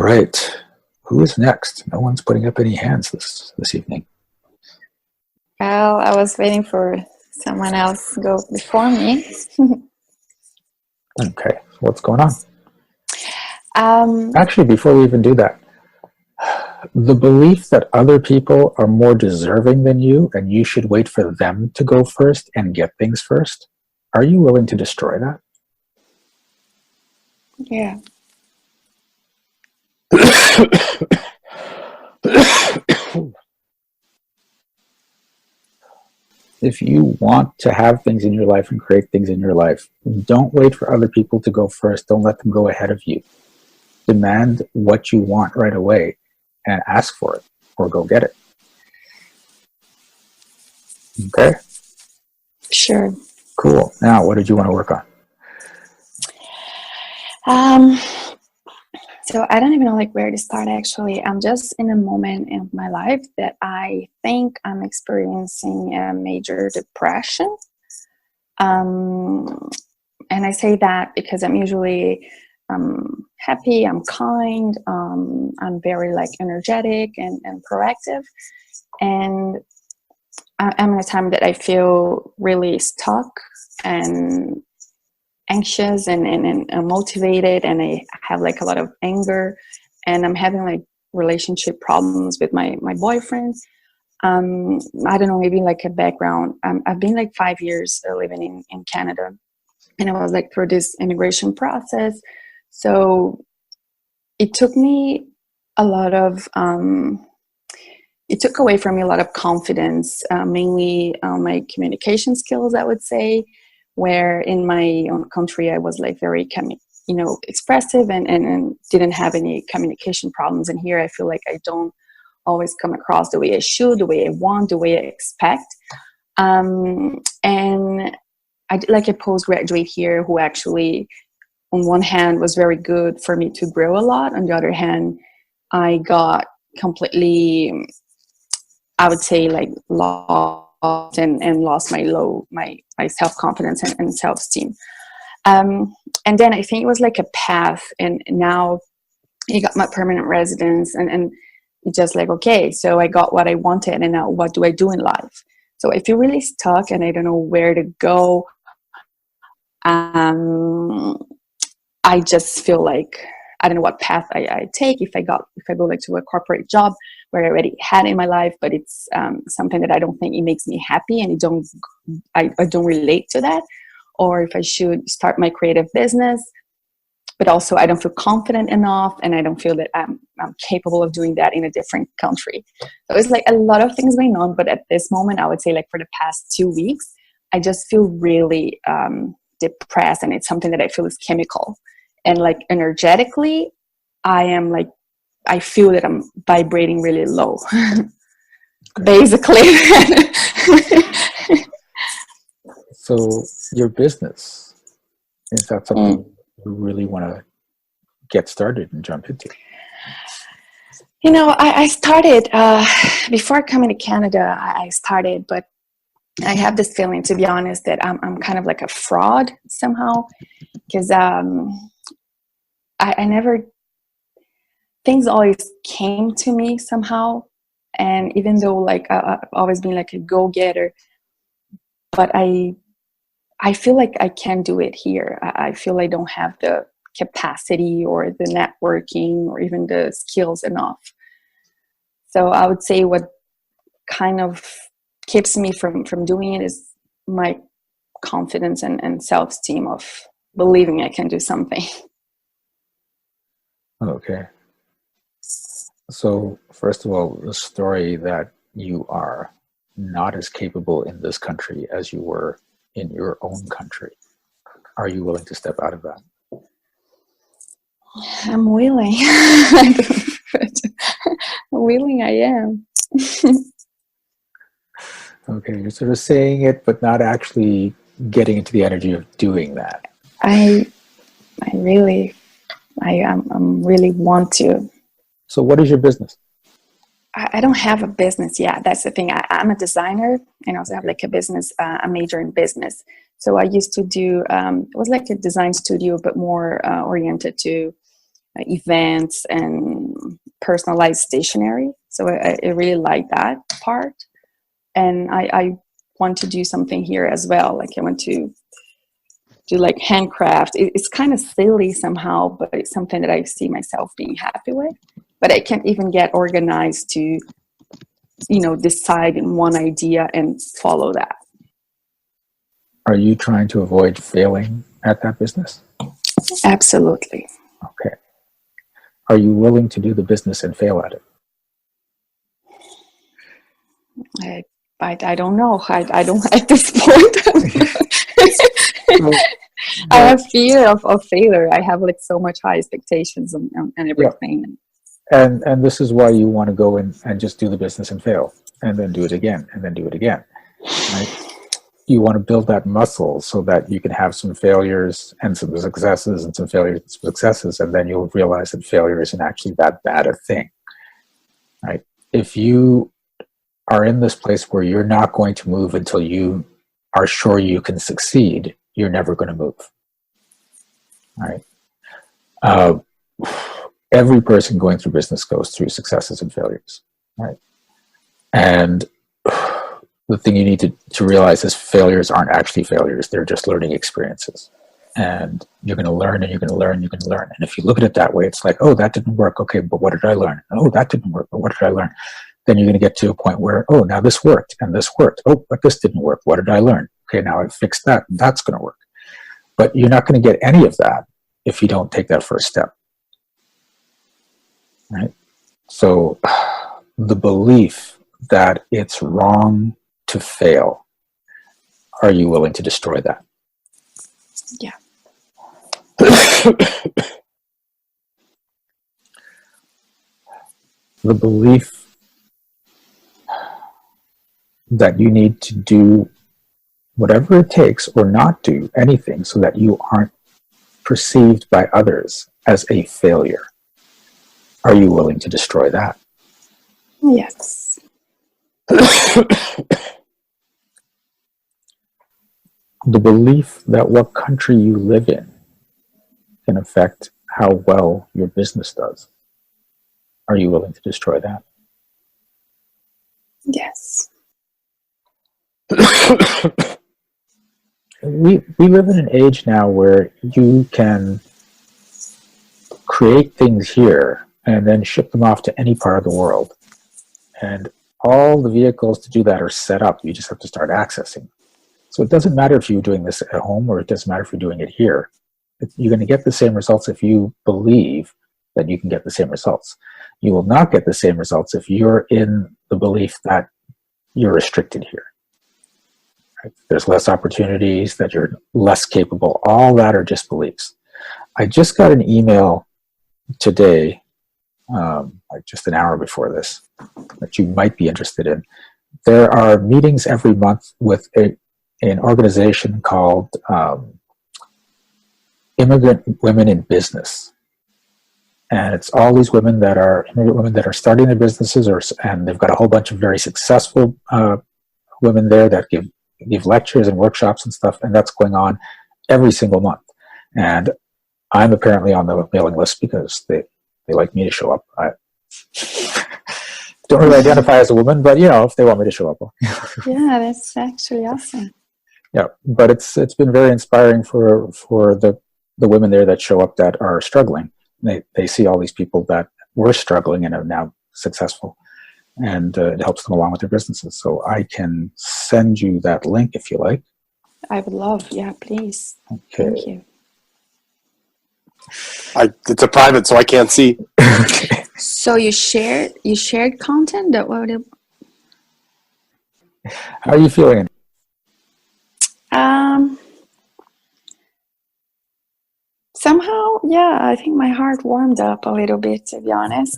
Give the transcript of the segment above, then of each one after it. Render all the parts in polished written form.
right. Who is next? No one's putting up any hands this evening. Well, I was waiting for someone else to go before me. Okay, what's going on? um, Actually, before we even do that, the belief that other people are more deserving than you and you should wait for them to go first and get things first, are you willing to destroy that? yeah. If you want to have things in your life and create things in your life, don't wait for other people to go first. Don't let them go ahead of you. Demand what you want right away and ask for it or go get it. Okay? Sure. Cool. Now, what did you want to work on? So I don't even know where to start actually. I'm just in a moment in my life that I think I'm experiencing a major depression. And I say that because I'm usually happy, I'm kind, I'm very energetic and proactive. And I'm in a time that I feel really stuck and anxious and motivated, and I have a lot of anger, and I'm having relationship problems with my boyfriend. I don't know, maybe a background. I've been 5 years living in Canada, and I was through this immigration process. So it took me a lot of it took away from me a lot of confidence, mainly my communication skills, I would say, where in my own country I was very expressive and didn't have any communication problems. And here I feel I don't always come across the way I should, the way I want, the way I expect. And I did a postgraduate here who actually, on one hand, was very good for me to grow a lot. On the other hand, I got completely, I would say, lost and lost my self-confidence and self-esteem. And then I think it was a path, and now I got my permanent residence, and it's just okay, so I got what I wanted, and now what do I do in life? So I feel really stuck and I don't know where to go. I just feel I don't know what path I take. If I go to a corporate job where I already had in my life, but it's something that I don't think it makes me happy, and I don't relate to that. Or if I should start my creative business, but also I don't feel confident enough, and I don't feel that I'm capable of doing that in a different country. So it's a lot of things going on. But at this moment, I would say for the past 2 weeks, I just feel really depressed, and it's something that I feel is chemical. And energetically, I feel that I'm vibrating really low, basically. So your business, is that something you really want to get started and jump into? I started, before coming to Canada, I started, but I have this feeling, to be honest, that I'm kind of a fraud somehow, because I never, things always came to me somehow. And even though I've always been a go-getter, but I feel I can't do it here. I feel I don't have the capacity or the networking or even the skills enough. So I would say what kind of keeps me from doing it is my confidence and self-esteem of believing I can do something. Okay. So first of all, the story that you are not as capable in this country as you were in your own country. Are you willing to step out of that? I'm willing. Willing I am. Okay, you're sort of saying it, but not actually getting into the energy of doing that. I really want to. So what is your business? I don't have a business yet. That's the thing. I'm a designer, and I also have a business, a major in business. So I used to do, it was a design studio, but more oriented to events and personalized stationery. So I really like that part. And I want to do something here as well. Like I want to do like handcraft. It's kind of silly somehow, but it's something that I see myself being happy with. But I can't even get organized to, decide in one idea and follow that. Are you trying to avoid failing at that business? Absolutely. Okay. Are you willing to do the business and fail at it? I don't know. I don't at this point. Well, I have fear of failure. I have like so much high expectations and everything. Yeah. And this is why you want to go in and just do the business and fail, and then do it again, and then do it again. Right? You want to build that muscle so that you can have some failures and some successes, and some failures and some successes, and then you'll realize that failure isn't actually that bad a thing. Right? If you are in this place where you're not going to move until you are sure you can succeed, you're never going to move. Right? Every person going through business goes through successes and failures. Right? And the thing you need to realize is failures aren't actually failures. They're just learning experiences. And you're going to learn, and you're going to learn, and you're going to learn. And if you look at it that way, it's like, oh, that didn't work. Okay, but what did I learn? Oh, that didn't work, but what did I learn? Then you're going to get to a point where, oh, now this worked, and this worked. Oh, but this didn't work. What did I learn? Okay, now I fixed that, and that's going to work. But you're not going to get any of that if you don't take that first step. Right? So the belief that it's wrong to fail, are you willing to destroy that? Yeah. The belief that you need to do whatever it takes or not do anything so that you aren't perceived by others as a failure. Are you willing to destroy that? Yes. The belief that what country you live in can affect how well your business does. Are you willing to destroy that? Yes. We live in an age now where you can create things here and then ship them off to any part of the world. And all the vehicles to do that are set up. You just have to start accessing. So it doesn't matter if you're doing this at home, or it doesn't matter if you're doing it here. You're going to get the same results if you believe that you can get the same results. You will not get the same results if you're in the belief that you're restricted here. Right? There's less opportunities, that you're less capable. All that are just beliefs. I just got an email today, like just an hour before this, that you might be interested in. There are meetings every month with an organization called Immigrant Women in Business. And it's all these women that are immigrant women that are starting their businesses, and they've got a whole bunch of very successful women there that give lectures and workshops and stuff, and that's going on every single month. And I'm apparently on the mailing list because they like me to show up. I don't really identify as a woman, but if they want me to show up. Yeah, that's actually awesome. Yeah, but it's been very inspiring for the women there that show up that are struggling. They see all these people that were struggling and are now successful, and it helps them along with their businesses. So I can send you that link if you like. I would love, yeah, please. Okay. Thank you. It's a private, so I can't see. So you shared content that How are you feeling? Somehow, yeah, I think my heart warmed up a little bit, to be honest.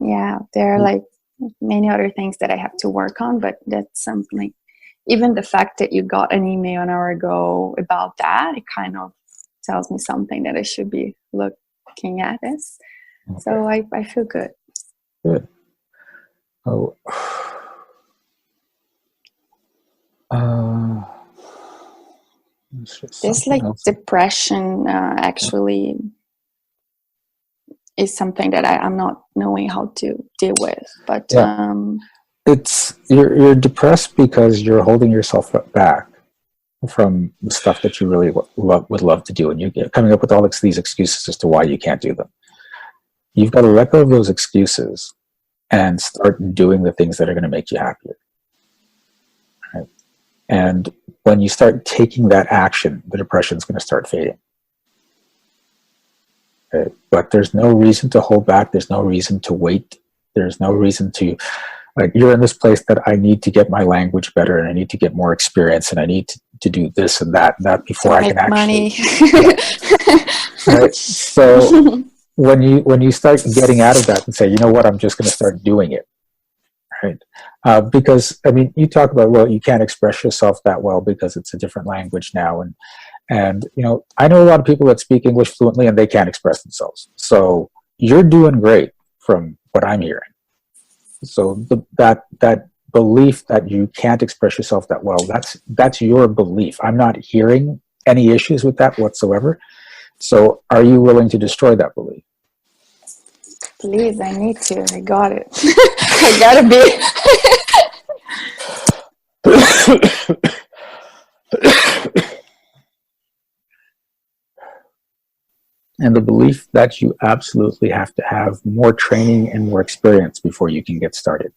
Yeah, there are like many other things that I have to work on, but that's something, even the fact that you got an email an hour ago about that, it kind of tells me something that I should be looking at this. Okay. So I feel good. Good. Oh. This like depression actually is something that I'm not knowing how to deal with. But Yeah. It's you're depressed because you're holding yourself back from the stuff that you really would love to do, and you're coming up with all these excuses as to why you can't do them. You've got to let go of those excuses and start doing the things that are going to make you happier. Right? And when you start taking that action, the depression is going to start fading. Right? But there's no reason to hold back. There's no reason to wait. There's no reason to, like, you're in this place that I need to get my language better, and I need to get more experience, and I need to do this and that before I can actually money. Right? So when you start getting out of that and say, you know what, I'm just going to start doing it, right? Because I mean, you talk about, well, you can't express yourself that well because it's a different language now, and you know, I know a lot of people that speak English fluently and they can't express themselves. So you're doing great from what I'm hearing. So that belief that you can't express yourself that well, that's your belief. I'm not hearing any issues with that whatsoever. So are you willing to destroy that belief? Please, I need to. I got it. I gotta be. And the belief that you absolutely have to have more training and more experience before you can get started.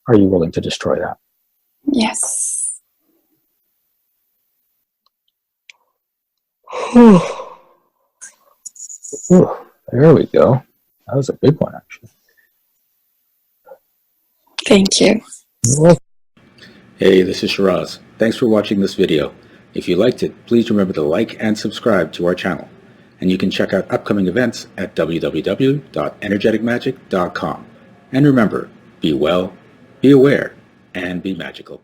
Are you willing to destroy that? Yes. Ooh, there we go. That was a big one, actually. Thank you. Hey, this is Shiraz. Thanks for watching this video. If you liked it, please remember to like and subscribe to our channel. And you can check out upcoming events at www.energeticmagic.com. And remember, be well, be aware, and be magical.